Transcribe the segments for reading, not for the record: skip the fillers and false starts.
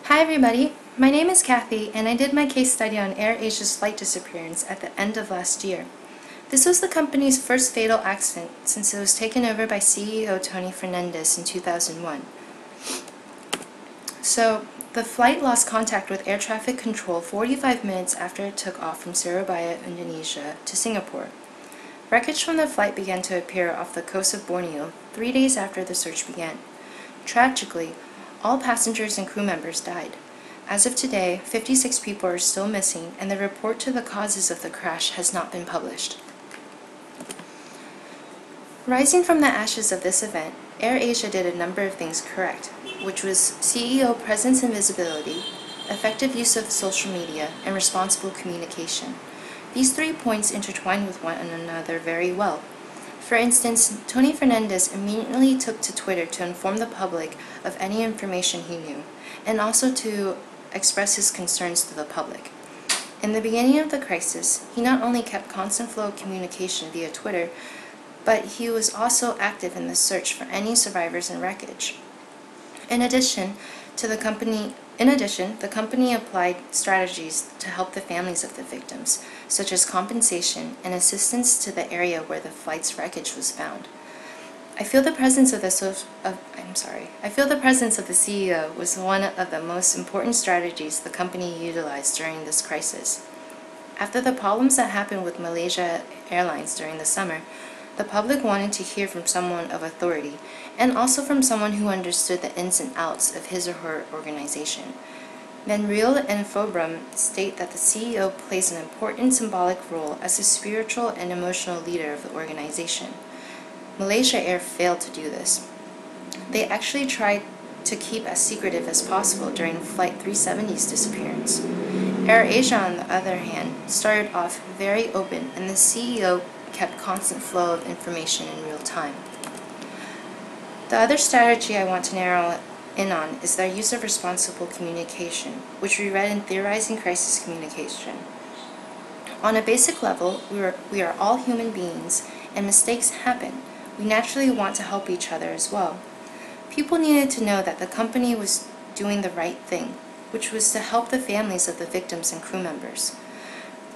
Hi everybody, my name is Kathy and I did my case study on AirAsia's flight disappearance at the end of last year. This was the company's first fatal accident since it was taken over by CEO Tony Fernandez in 2001. So, the flight lost contact with air traffic control 45 minutes after it took off from Surabaya, Indonesia to Singapore. Wreckage from the flight began to appear off the coast of Borneo 3 days after the search began. Tragically, all passengers and crew members died. As of today, 56 people are still missing, and the report to the causes of the crash has not been published. Rising from the ashes of this event, AirAsia did a number of things correct, which was CEO presence and visibility, effective use of social media, and responsible communication. These 3 points intertwine with one another very well. For instance, Tony Fernandez immediately took to Twitter to inform the public of any information he knew, and also to express his concerns to the public. In the beginning of the crisis, he not only kept constant flow of communication via Twitter, but he was also active in the search for any survivors and wreckage. In addition, the company applied strategies to help the families of the victims, such as compensation and assistance to the area where the flight's wreckage was found. I feel the presence of the CEO was one of the most important strategies the company utilized during this crisis. After the problems that happened with Malaysia Airlines during the summer, the public wanted to hear from someone of authority, and also from someone who understood the ins and outs of his or her organization. Manreal and Fobram state that the CEO plays an important symbolic role as a spiritual and emotional leader of the organization. Malaysia Air failed to do this. They actually tried to keep as secretive as possible during Flight 370's disappearance. AirAsia, on the other hand, started off very open, and the CEO kept constant flow of information in real time. The other strategy I want to narrow in on is their use of responsible communication, which we read in Theorizing Crisis Communication. On a basic level, we are all human beings, and mistakes happen. We naturally want to help each other as well. People needed to know that the company was doing the right thing, which was to help the families of the victims and crew members.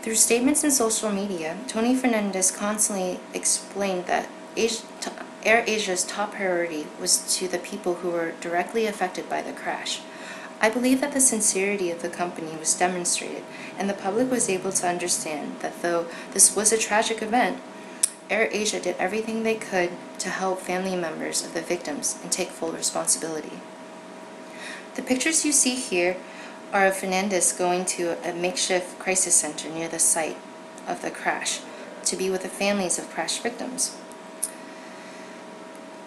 Through statements in social media, Tony Fernandez constantly explained that AirAsia's top priority was to the people who were directly affected by the crash. I believe that the sincerity of the company was demonstrated, and the public was able to understand that though this was a tragic event, AirAsia did everything they could to help family members of the victims and take full responsibility. The pictures you see here are of Fernandez going to a makeshift crisis center near the site of the crash to be with the families of crash victims.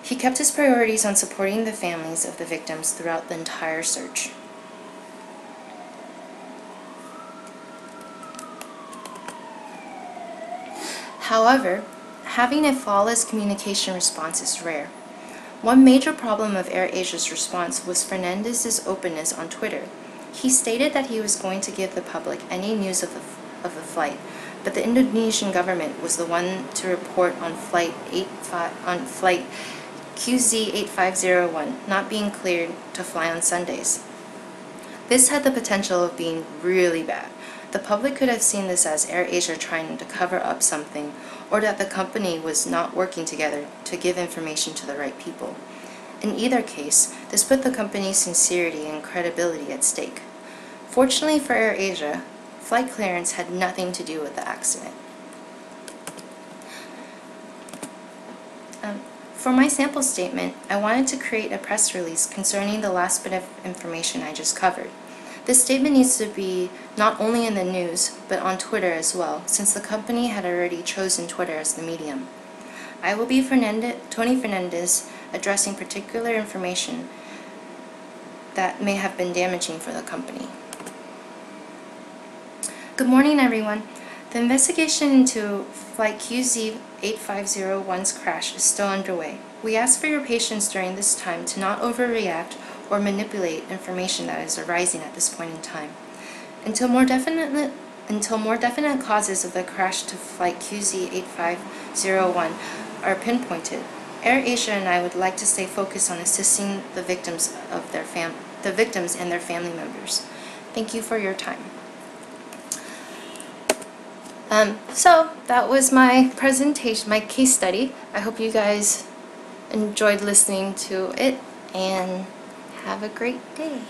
He kept his priorities on supporting the families of the victims throughout the entire search. However, having a flawless communication response is rare. One major problem of AirAsia's response was Fernandez's openness on Twitter. He stated that he was going to give the public any news of the flight, but the Indonesian government was the one to report on flight QZ8501 not being cleared to fly on Sundays. This had the potential of being really bad. The public could have seen this as AirAsia trying to cover up something, or that the company was not working together to give information to the right people. In either case, this put the company's sincerity and credibility at stake. Fortunately for AirAsia, flight clearance had nothing to do with the accident. For my sample statement, I wanted to create a press release concerning the last bit of information I just covered. This statement needs to be not only in the news, but on Twitter as well, since the company had already chosen Twitter as the medium. I will be Tony Fernandez, addressing particular information that may have been damaging for the company. Good morning, everyone. The investigation into Flight QZ8501's crash is still underway. We ask for your patience during this time to not overreact or manipulate information that is arising at this point in time. Until more definite causes of the crash to Flight QZ8501 are pinpointed, AirAsia and I would like to stay focused on assisting the victims of their the victims and their family members. Thank you for your time. So that was my presentation, my case study. I hope you guys enjoyed listening to it, and have a great day.